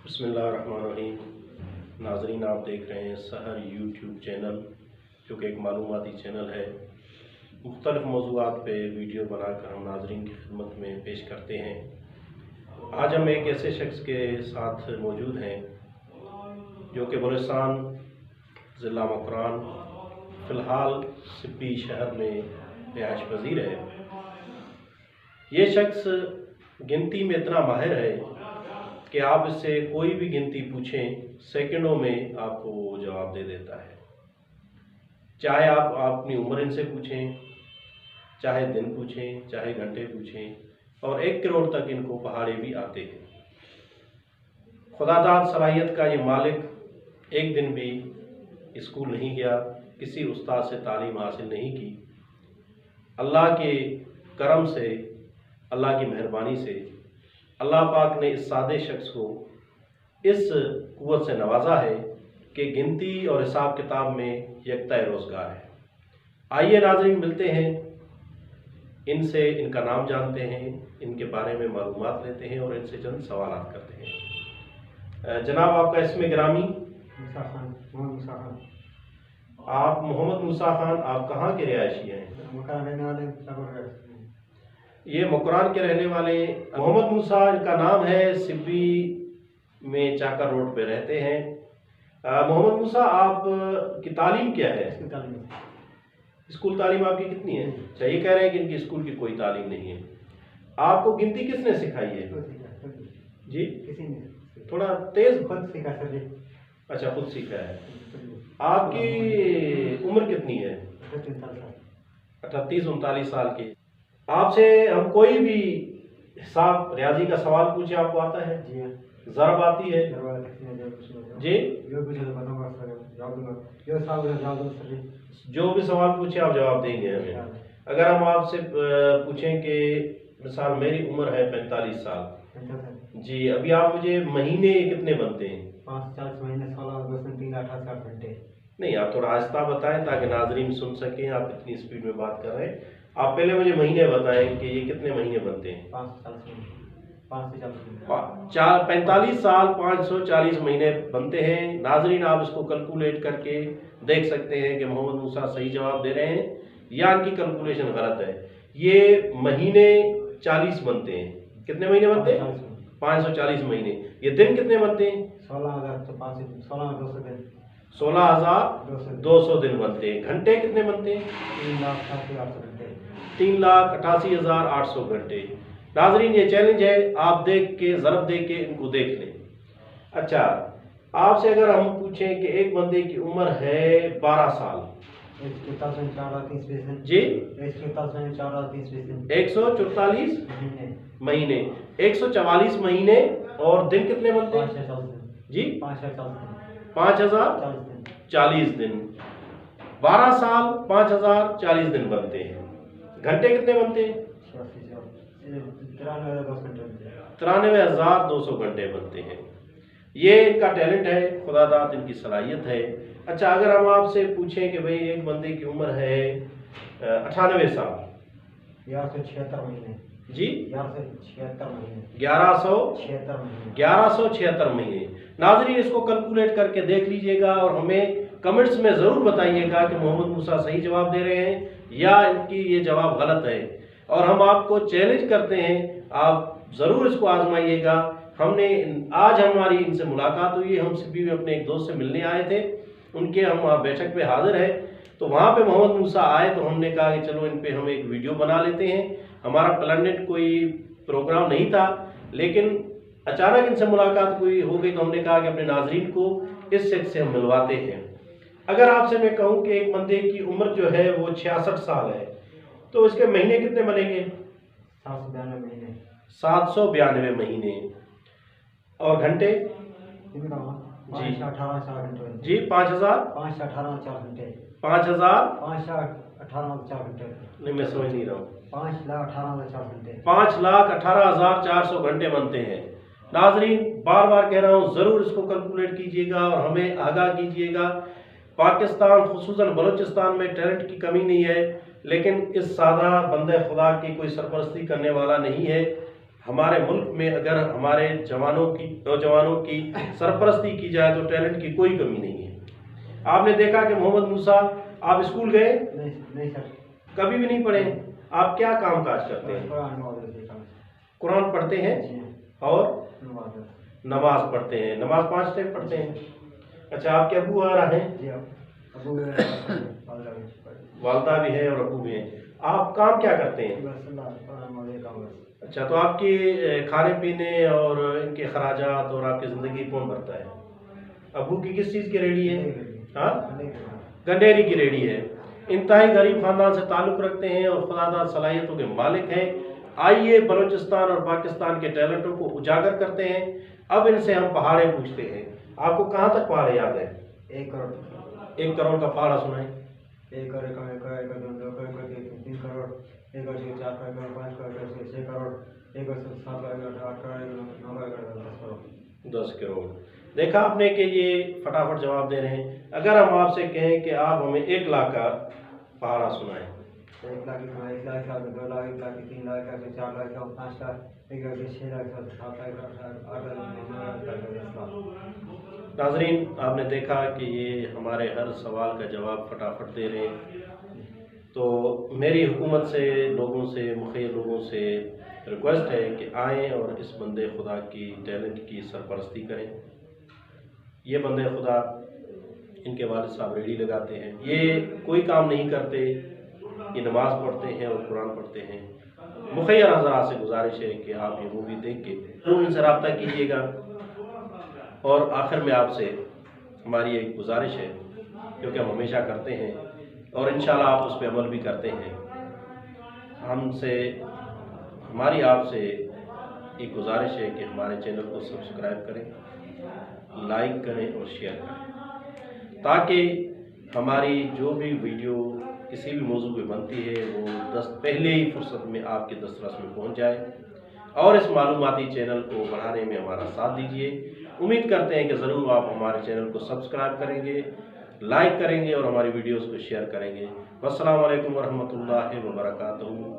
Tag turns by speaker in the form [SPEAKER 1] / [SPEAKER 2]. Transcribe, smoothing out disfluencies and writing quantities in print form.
[SPEAKER 1] बिस्मिल्लाहिर्रहमानिर्रहीम। नाजरीन, आप देख रहे हैं सहर यूट्यूब चैनल, जो कि एक मालूमाती चैनल है। मुख्तलिफ़ मौज़ूआत पे वीडियो बनाकर हम नाजरीन की खिदमत में पेश करते हैं। आज हम एक ऐसे शख्स के साथ मौजूद हैं जो कि बलूचिस्तान ज़िला मकरान फ़िलहाल सिब्बी शहर में रिहाइश पज़ीर है। ये शख्स गिनती में इतना माहिर है कि आप इससे कोई भी गिनती पूछें, सेकंडों में आपको वो जवाब दे देता है। चाहे आप अपनी उम्र इनसे पूछें, चाहे दिन पूछें, चाहे घंटे पूछें, और 1 करोड़ तक इनको पहाड़े भी आते हैं। खुदादाद सलाहियत का ये मालिक एक दिन भी स्कूल नहीं गया, किसी उस्ताद से तालीम हासिल नहीं की। अल्लाह के करम से, अल्लाह की मेहरबानी से अल्लाह पाक ने इस सादे शख्स को इस कुव्वत से नवाजा है कि गिनती और हिसाब किताब में यकता रोज़गार है। आइए नाज़रीन, मिलते हैं इनसे, इनका नाम जानते हैं, इनके बारे में मालूमात लेते हैं और इनसे चंद सवालात करते हैं। जनाब, आपका इसमें गिरामी?
[SPEAKER 2] मूसा खान, मोहम्मद मूसा खान।
[SPEAKER 1] आप मोहम्मद मूसा खान, आप कहाँ के रिहायशी हैं?
[SPEAKER 2] मकान रहने वाले
[SPEAKER 1] ये मकरान के रहने वाले मोहम्मद मूसा, इनका नाम है। सिब्बी में चाकर रोड पे रहते हैं। मोहम्मद मूसा, आप की तालीम क्या है? स्कूल तालीम आपकी कितनी है? अच्छा, ये कह रहे हैं कि इनकी स्कूल की कोई तालीम नहीं है। आपको गिनती किसने सिखाई है? जी,
[SPEAKER 2] किसी ने
[SPEAKER 1] थोड़ा तेज।
[SPEAKER 2] खुद सीखा सर जी।
[SPEAKER 1] अच्छा, खुद सीखा है। आपकी उम्र कितनी है? 38-39 साल की। आपसे हम कोई भी हिसाब रियाजी का सवाल पूछे, आपको आता है?
[SPEAKER 2] जी हाँ।
[SPEAKER 1] ज़रब आती है? जी, जो भी सवाल पूछे आप जवाब देंगे हमें। अगर हम आपसे पूछें कि मिसाल मेरी उम्र है 45 साल जी, अभी आप मुझे महीने कितने बनते हैं?
[SPEAKER 2] 5-4 महीने, 16 2 3 8 घंटे।
[SPEAKER 1] नहीं, आप थोड़ा आहिस्ता बताएं ताकि नाजरीन सुन सकें। आप इतनी स्पीड में बात कर रहे हैं। आप पहले मुझे महीने बताएं कि ये कितने महीने बनते हैं?
[SPEAKER 2] 5 से 40 महीने।
[SPEAKER 1] 45 साल 540 महीने बनते हैं। नाजरीन, आप इसको कैलकुलेट करके देख सकते हैं कि मोहम्मद मूसा सही जवाब दे रहे हैं या इनकी कैलकुलेशन गलत है। ये महीने 40 बनते हैं। कितने महीने बनते हैं? 540 महीने। ये दिन कितने बनते हैं?
[SPEAKER 2] 16,200 दिन।
[SPEAKER 1] 16,200 दिन बनते हैं। घंटे कितने बनते हैं?
[SPEAKER 2] 3,88,800 घंटे।
[SPEAKER 1] 3,88,800 घंटे। नाजरीन, ये चैलेंज है, आप देख के ज़रब दे के इनको देख लें। अच्छा, आपसे अगर हम पूछें कि एक बंदे की उम्र है 12 साल जी, 144 महीने, 144 महीने, और दिन कितने बनते हैं जी? 5,040 दिन। 12 साल 5,040 दिन बनते हैं। घंटे कितने बनते हैं? 93,200 घंटे बनते हैं। ये इनका टैलेंट है, खुदादाद इनकी सलाहियत है। अच्छा, अगर हम आपसे पूछें कि भाई एक बंदे की उम्र है 98 साल
[SPEAKER 2] 1176 महीने
[SPEAKER 1] जी,
[SPEAKER 2] 1176 महीने।
[SPEAKER 1] 1176 महीने। नाजरीन, इसको कैलकुलेट करके देख लीजिएगा और हमें कमेंट्स में ज़रूर बताइएगा कि मोहम्मद मूसा सही जवाब दे रहे हैं या इनकी ये जवाब गलत है। और हम आपको चैलेंज करते हैं, आप ज़रूर इसको आजमाइएगा। हमने आज हमारी इनसे मुलाकात हुई। हम सिब्बी में अपने एक दोस्त से मिलने आए थे, उनके हम बैठक पे हाजिर है। तो वहाँ पे मोहम्मद मूसा आए तो हमने कहा कि चलो इन पे हम एक वीडियो बना लेते हैं। हमारा प्लानेट कोई प्रोग्राम नहीं था, लेकिन अचानक इनसे मुलाकात कोई हो गई तो हमने कहा कि अपने नाजरीन को इस शख्स से हम मिलवाते हैं। अगर आपसे मैं कहूँ कि एक बंदे की उम्र जो है वो 66 साल है, तो इसके महीने कितने बनेंगे?
[SPEAKER 2] 792 महीने।
[SPEAKER 1] 792 महीने। और घंटे?
[SPEAKER 2] जी, 518 घंटे
[SPEAKER 1] जी, 5,000
[SPEAKER 2] 518 घंटे।
[SPEAKER 1] 5,000
[SPEAKER 2] 518 घंटे।
[SPEAKER 1] नहीं, मैं समझ नहीं रहा हूँ।
[SPEAKER 2] 5,18,400 घंटे।
[SPEAKER 1] 5,18,400 घंटे बनते हैं। नाजरीन, बार बार कह रहा हूँ, ज़रूर इसको कैलकुलेट कीजिएगा और हमें आगाह कीजिएगा। पाकिस्तान, खुसूसन बलूचिस्तान में टैलेंट की कमी नहीं है, लेकिन इस सादा बंदे खुदा की कोई सरपरस्ती करने वाला नहीं है। हमारे मुल्क में अगर हमारे नौजवानों की सरपरस्ती की जाए तो टैलेंट की कोई कमी नहीं है। आपने देखा कि मोहम्मद मूसा, आप स्कूल गए?
[SPEAKER 2] नहीं सर।
[SPEAKER 1] कभी भी नहीं पढ़े? आप क्या काम काज करते हैं? कुरान पढ़ते हैं और नमाज पढ़ते हैं। नमाज 5 टाइम पढ़ते हैं। अच्छा, आपके अबू वगैरह हैं? वालदा भी है और अबू भी हैं। आप काम क्या करते हैं? अच्छा, तो आपकी खाने पीने और इनके खराजात और आपकी ज़िंदगी कौन भरता है? अबू की किस चीज़ की रेडी है? हाँ, गंडेरी की रेडी है। इंतहाई गरीब ख़ानदान से ताल्लुक़ रखते हैं और खुदादाद सलाहियतों के मालिक हैं। आइए बलूचिस्तान और पाकिस्तान के टैलेंटों को उजागर करते हैं। अब इनसे हम पहाड़े पूछते हैं। आपको कहाँ तक पहाड़े याद है?
[SPEAKER 2] 1 करोड़।
[SPEAKER 1] 1 करोड़ का पहाड़ा सुनाएं।
[SPEAKER 2] 1 करोड़, 1 करोड़, 1 करोड़, 2 करोड़, 3 करोड़, 1 करोड़, 4 करोड़, 5 करोड़, 6 करोड़, 1 करोड़, 7 करोड़, 8 करोड़, 9 करोड़, 10 करोड़।
[SPEAKER 1] 10 करोड़। देखा आपने कि ये फटाफट जवाब दे रहे हैं। अगर हम आपसे कहें कि आप हमें 1 लाख का पहाड़ा सुनाएं।
[SPEAKER 2] 1 लाख, 1 लाख, 2 लाख, 1 लाख, 3 लाख, 4 लाख, 5 लाख, 1 लाख, 6 लाख, 7 लाख, 8 लाख, 9 लाख, 10 लाख।
[SPEAKER 1] नाज़रीन, आपने देखा कि ये हमारे हर सवाल का जवाब फटाफट दे रहे हैं। तो मेरी हुकूमत से, लोगों से, मुखिया लोगों से रिक्वेस्ट है कि आएँ और इस बंदे खुदा की टैलेंट की सरपरस्ती करें। ये बंदे खुदा, इनके वालिद साहब रेडी लगाते हैं, ये कोई काम नहीं करते, ये नमाज़ पढ़ते हैं और कुरान पढ़ते हैं। मुखिया हज़रात से गुजारिश है कि आप ये मूवी देख के ज़रूर इनसे रब्ता कीजिएगा। और आखिर में आपसे हमारी एक गुजारिश है, क्योंकि हम हमेशा करते हैं और इंशाल्लाह आप उस पर अमल भी करते हैं। हमारी आपसे एक गुजारिश है कि हमारे चैनल को सब्सक्राइब करें, लाइक करें और शेयर करें, ताकि हमारी जो भी वीडियो किसी भी मौजू पे बनती है वो पहले ही फुर्सत में आपके दस्तरस में पहुंच जाए। और इस मालूमाती चैनल को बढ़ाने में हमारा साथ दीजिए। उम्मीद करते हैं कि ज़रूर आप हमारे चैनल को सब्सक्राइब करेंगे, लाइक करेंगे और हमारी वीडियोस को शेयर करेंगे। वस्सलाम वालेकुम वरहमतुल्लाहि वबरकातुहू।